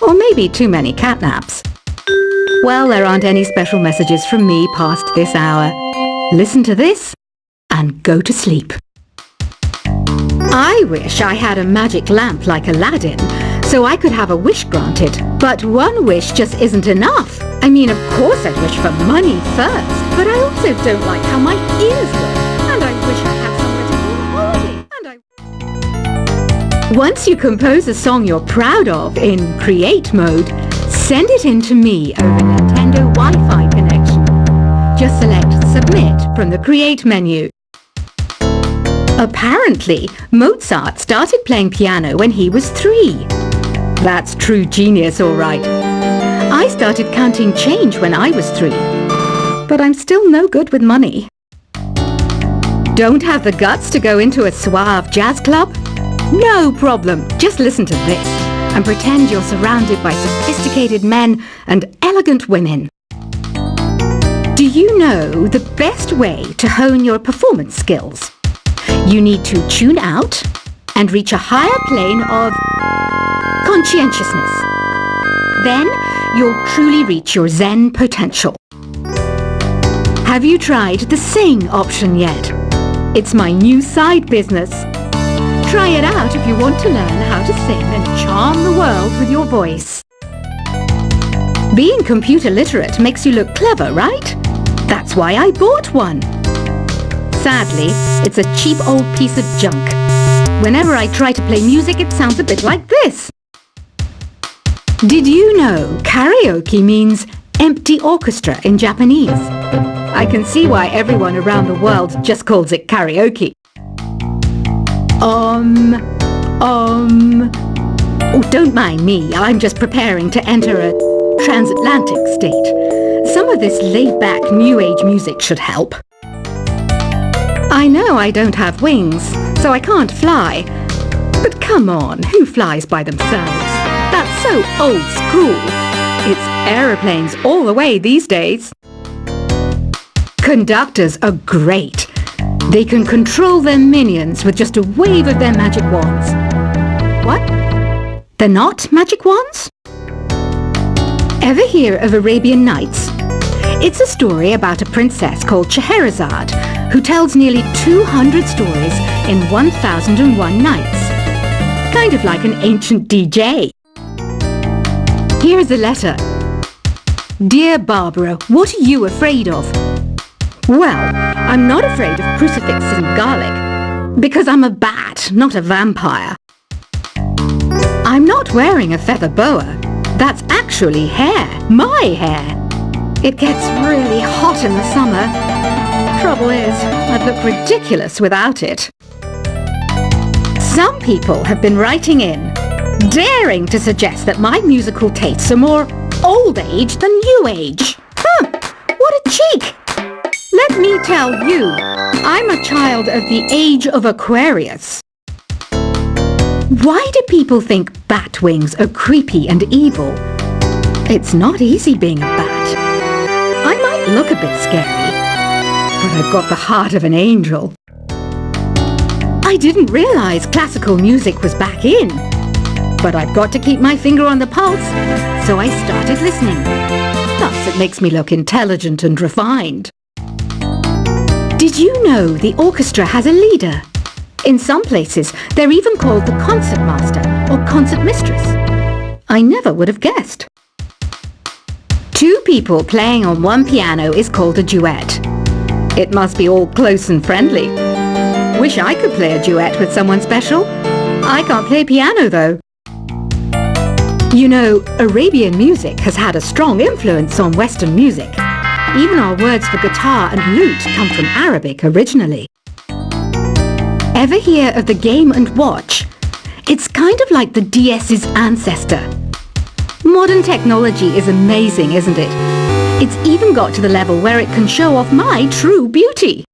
Or maybe too many catnaps. Well, there aren't any special messages from me past this hour. Listen to this and go to sleep. I wish I had a magic lamp like Aladdin, so I could have a wish granted. But one wish just isn't enough. I mean, of course I'd wish for money first, but I also don't like how my ears look. And I wish I had somewhere to go on holiday. Once you compose a song you're proud of in Create mode, send it in to me over Nintendo Wi-Fi connection. Just select Submit from the Create menu. Apparently, Mozart started playing piano when he was 3. That's true genius, all right. I started counting change when I was 3. But I'm still no good with money. Don't have the guts to go into a suave jazz club? No problem. Just listen to this and pretend you're surrounded by sophisticated men and elegant women. Do you know the best way to hone your performance skills? You need to tune out and reach a higher plane of conscientiousness. Then you'll truly reach your Zen potential. Have you tried the Sing option yet? It's my new side business. Try it out if you want to learn how to sing and charm the world with your voice. Being computer literate makes you look clever, right? That's why I bought one. Sadly, it's a cheap old piece of junk. Whenever I try to play music, it sounds a bit like this. Did you know karaoke means empty orchestra in Japanese? I can see why everyone around the world just calls it karaoke. Oh, don't mind me. I'm just preparing to enter a transatlantic state. Some of this laid-back new age music should help. I know I don't have wings, so I can't fly. But come on, who flies by themselves? That's so old school. It's aeroplanes all the way these days. Conductors are great. They can control their minions with just a wave of their magic wands. What? They're not magic wands? Ever hear of Arabian Nights? It's a story about a princess called Scheherazade who tells nearly 200 stories in 1001 nights. Kind of like an ancient DJ. Here's a letter. Dear Barbara, what are you afraid of? Well, I'm not afraid of crucifixes and garlic, because I'm a bat, not a vampire. I'm not wearing a feather boa. That's actually hair, my hair. It gets really hot in the summer. Trouble is, I'd look ridiculous without it. Some people have been writing in, daring to suggest that my musical tastes are more old age than new age. What a cheek! Let me tell you, I'm a child of the age of Aquarius. Why do people think bat wings are creepy and evil? It's not easy being a bat. I might look a bit scary, but I've got the heart of an angel. I didn't realize classical music was back in, but I've got to keep my finger on the pulse, so I started listening. Thus, it makes me look intelligent and refined. Did you know the orchestra has a leader? In some places, they're even called the concert master or concert mistress. I never would have guessed. 2 people playing on one piano is called a duet. It must be all close and friendly. Wish I could play a duet with someone special. I can't play piano though. You know, Arabian music has had a strong influence on Western music. Even our words for guitar and lute come from Arabic originally. Ever hear of the Game & Watch? It's kind of like the DS's ancestor. Modern technology is amazing, isn't it? It's even got to the level where it can show off my true beauty.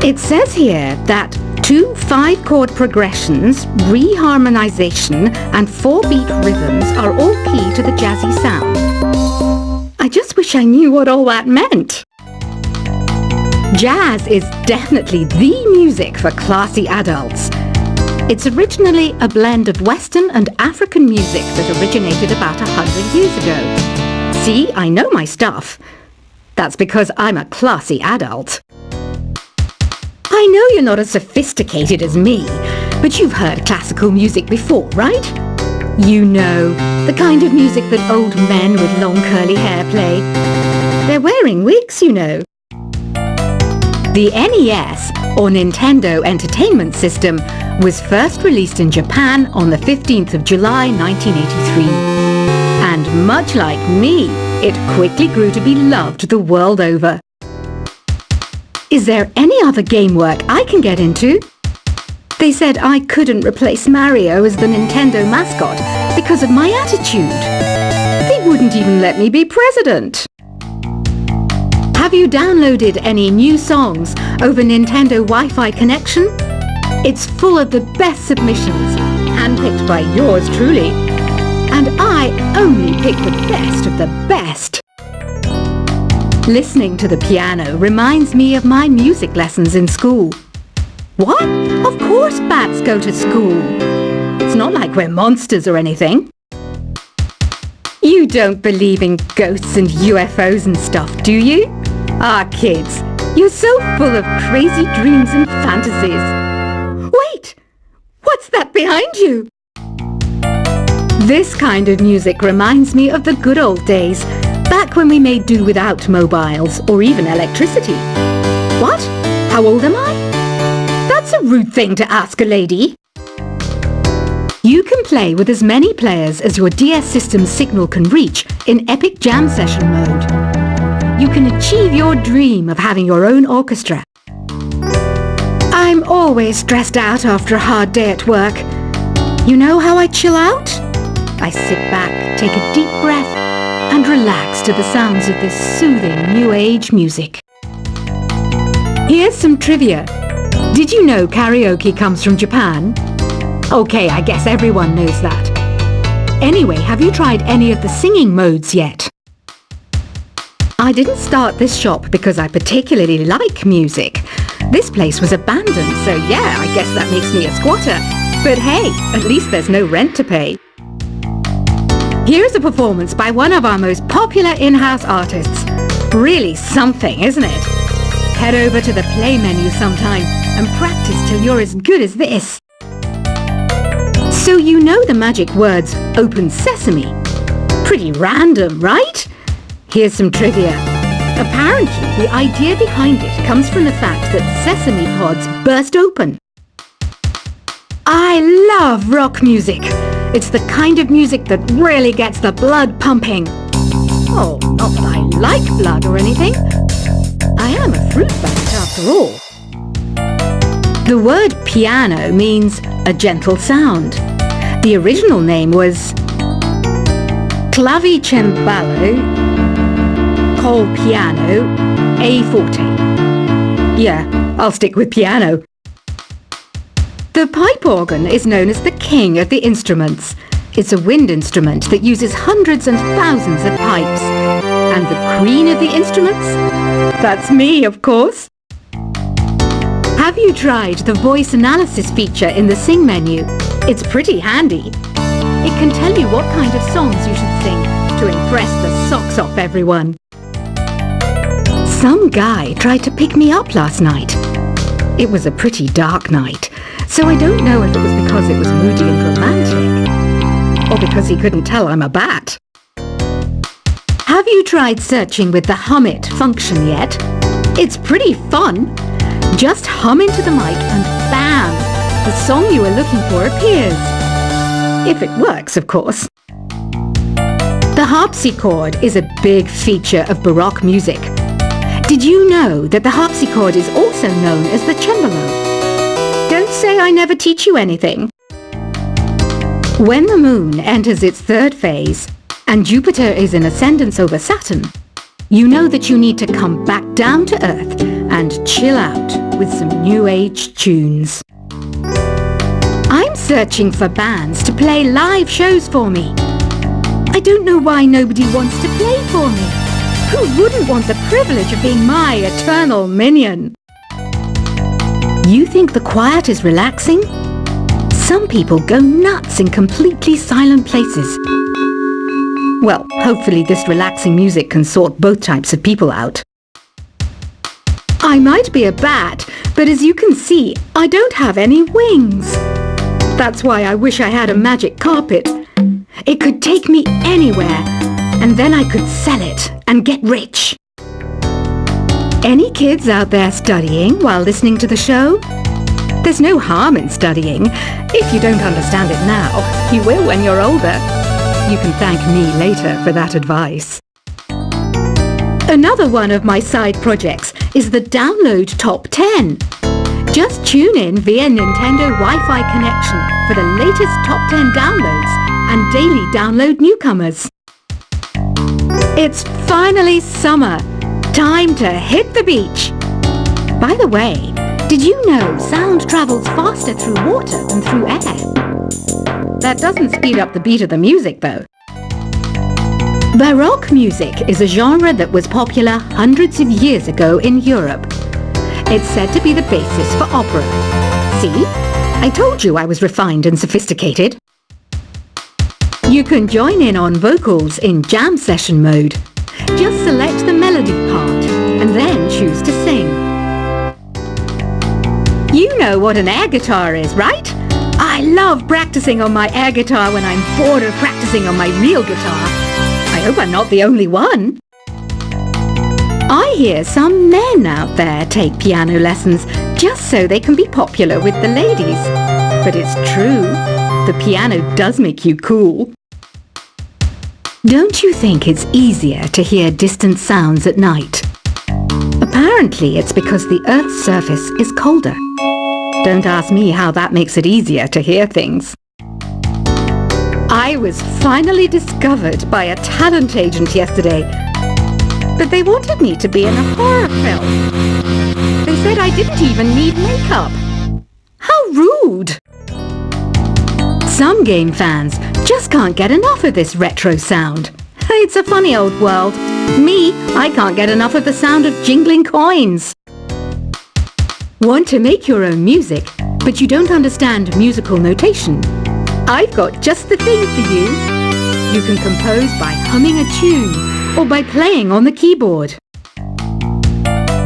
It says here that 2 5-chord progressions, reharmonization and 4-beat rhythms are all key to the jazzy sound. I just wish I knew what all that meant. Jazz is definitely the music for classy adults. It's originally a blend of Western and African music that originated about 100 years ago. See, I know my stuff. That's because I'm a classy adult. I know you're not as sophisticated as me, but you've heard classical music before, right? You know, the kind of music that old men with long curly hair play. They're wearing wigs, you know. The NES, or Nintendo Entertainment System, was first released in Japan on the 15th of July 1983. And much like me, it quickly grew to be loved the world over. Is there any other game work I can get into? They said I couldn't replace Mario as the Nintendo mascot because of my attitude. They wouldn't even let me be president. Have you downloaded any new songs over Nintendo Wi-Fi connection? It's full of the best submissions, handpicked by yours truly. And I only pick the best of the best. Listening to the piano reminds me of my music lessons in school. What? Of course bats go to school. It's not like we're monsters or anything. You don't believe in ghosts and UFOs and stuff, do you? Ah, kids, you're so full of crazy dreams and fantasies. Wait! What's that behind you? This kind of music reminds me of the good old days, back when we made do without mobiles or even electricity. What? How old am I? That's a rude thing to ask a lady. You can play with as many players as your DS system's signal can reach in Epic Jam Session mode. You can achieve your dream of having your own orchestra. I'm always stressed out after a hard day at work. You know how I chill out? I sit back, take a deep breath, and relax to the sounds of this soothing new age music. Here's some trivia. Did you know karaoke comes from Japan? Okay, I guess everyone knows that. Anyway, have you tried any of the singing modes yet? I didn't start this shop because I particularly like music. This place was abandoned, so yeah, I guess that makes me a squatter. But hey, at least there's no rent to pay. Here's a performance by one of our most popular in-house artists. Really something, isn't it? Head over to the play menu sometime and practice till you're as good as this. So you know the magic words "Open Sesame"? Pretty random, right? Here's some trivia. Apparently, the idea behind it comes from the fact that sesame pods burst open. I love rock music. It's the kind of music that really gets the blood pumping. Oh, not that I like blood or anything. I am a fruit bat after all. The word piano means a gentle sound. The original name was Clavicembalo col piano A forte. Yeah, I'll stick with piano. The pipe organ is known as the king of the instruments. It's a wind instrument that uses hundreds and thousands of pipes. And the queen of the instruments? That's me, of course. Have you tried the voice analysis feature in the Sing menu? It's pretty handy. It can tell you what kind of songs you should sing to impress the socks off everyone. Some guy tried to pick me up last night. It was a pretty dark night, so I don't know if it was because it was moody and romantic, or because he couldn't tell I'm a bat. Have you tried searching with the Hum It function yet? It's pretty fun. Just hum into the mic and bam! The song you were looking for appears. If it works, of course. The harpsichord is a big feature of Baroque music. Did you know that the harpsichord is also known as the cembalo? Don't say I never teach you anything. When the moon enters its third phase and Jupiter is in ascendance over Saturn, you know that you need to come back down to Earth and chill out with some new age tunes. I'm searching for bands to play live shows for me. I don't know why nobody wants to play for me. Who wouldn't want the privilege of being my eternal minion? You think the quiet is relaxing? Some people go nuts in completely silent places. Well, hopefully this relaxing music can sort both types of people out. I might be a bat, but as you can see, I don't have any wings. That's why I wish I had a magic carpet. It could take me anywhere, and then I could sell it and get rich. Any kids out there studying while listening to the show? There's no harm in studying. If you don't understand it now, you will when you're older. You can thank me later for that advice. Another one of my side projects is the Download Top 10. Just tune in via Nintendo Wi-Fi connection for the latest Top 10 downloads and daily download newcomers. It's finally summer. Time to hit the beach. By the way, did you know sound travels faster through water than through air? That doesn't speed up the beat of the music, though. Baroque music is a genre that was popular hundreds of years ago in Europe. It's said to be the basis for opera. See? I told you I was refined and sophisticated. You can join in on vocals in jam session mode. Just select the melody part and then choose to sing. You know what an air guitar is, right? I love practicing on my air guitar when I'm bored of practicing on my real guitar. I hope I'm not the only one. I hear some men out there take piano lessons just so they can be popular with the ladies. But it's true, the piano does make you cool. Don't you think it's easier to hear distant sounds at night? Apparently it's because the Earth's surface is colder. Don't ask me how that makes it easier to hear things. I was finally discovered by a talent agent yesterday, but they wanted me to be in a horror film. They said I didn't even need makeup. How rude! Some game fans just can't get enough of this retro sound. It's a funny old world. Me, I can't get enough of the sound of jingling coins. Want to make your own music, but you don't understand musical notation? I've got just the thing for you. You can compose by humming a tune or by playing on the keyboard.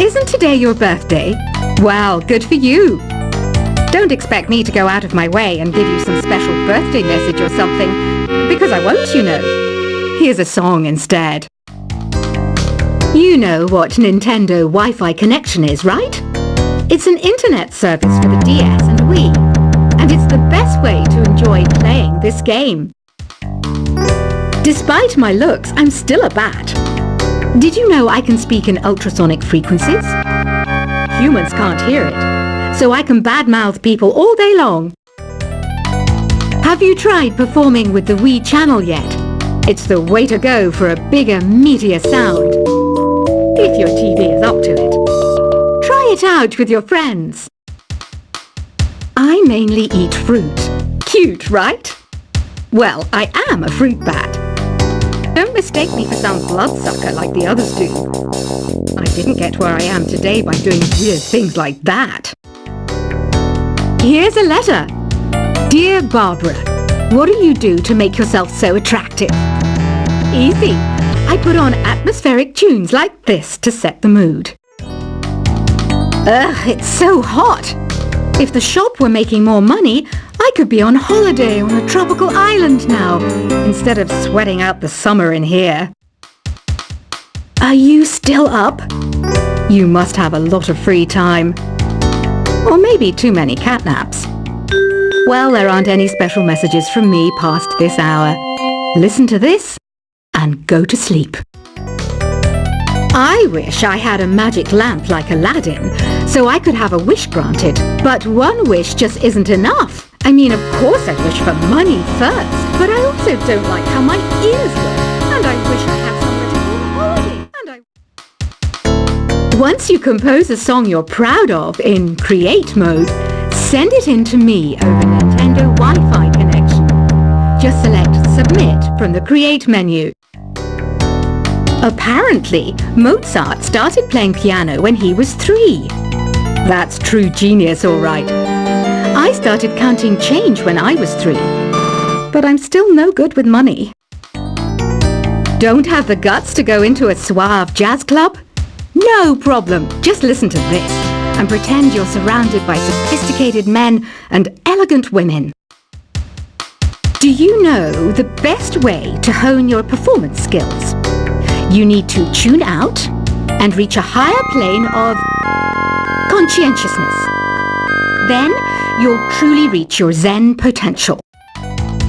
Isn't today your birthday? Well, good for you. Don't expect me to go out of my way and give you some special birthday message or something, because I won't, you know. Here's a song instead. You know what Nintendo Wi-Fi connection is, right? It's an internet service for the DS and Wii, and it's the best way to enjoy playing this game. Despite my looks, I'm still a bat. Did you know I can speak in ultrasonic frequencies? Humans can't hear it, so I can badmouth people all day long. Have you tried performing with the Wii channel yet? It's the way to go for a bigger, meatier sound. If your TV is up to it. Try it out with your friends. I mainly eat fruit. Cute, right? Well, I am a fruit bat. Don't mistake me for some bloodsucker like the others do. I didn't get where I am today by doing weird things like that. Here's a letter. Dear Barbara, what do you do to make yourself so attractive? Easy. I put on atmospheric tunes like this to set the mood. Ugh, it's so hot. If the shop were making more money, I could be on holiday on a tropical island now, instead of sweating out the summer in here. Are you still up? You must have a lot of free time. Or maybe too many catnaps. Well, there aren't any special messages from me past this hour. Listen to this and go to sleep. I wish I had a magic lamp like Aladdin, so I could have a wish granted. But one wish just isn't enough. I mean, of course I'd wish for money first, but I also don't like how my ears look, and I wish I had somewhere to go on holiday, Once you compose a song you're proud of in Create mode, send it in to me over Nintendo Wi-Fi connection. Just select Submit from the Create menu. Apparently, Mozart started playing piano when he was 3. That's true genius, all right. I started counting change when I was 3. But I'm still no good with money. Don't have the guts to go into a suave jazz club? No problem. Just listen to this and pretend you're surrounded by sophisticated men and elegant women. Do you know the best way to hone your performance skills? You need to tune out and reach a higher plane of conscientiousness. Then you'll truly reach your Zen potential.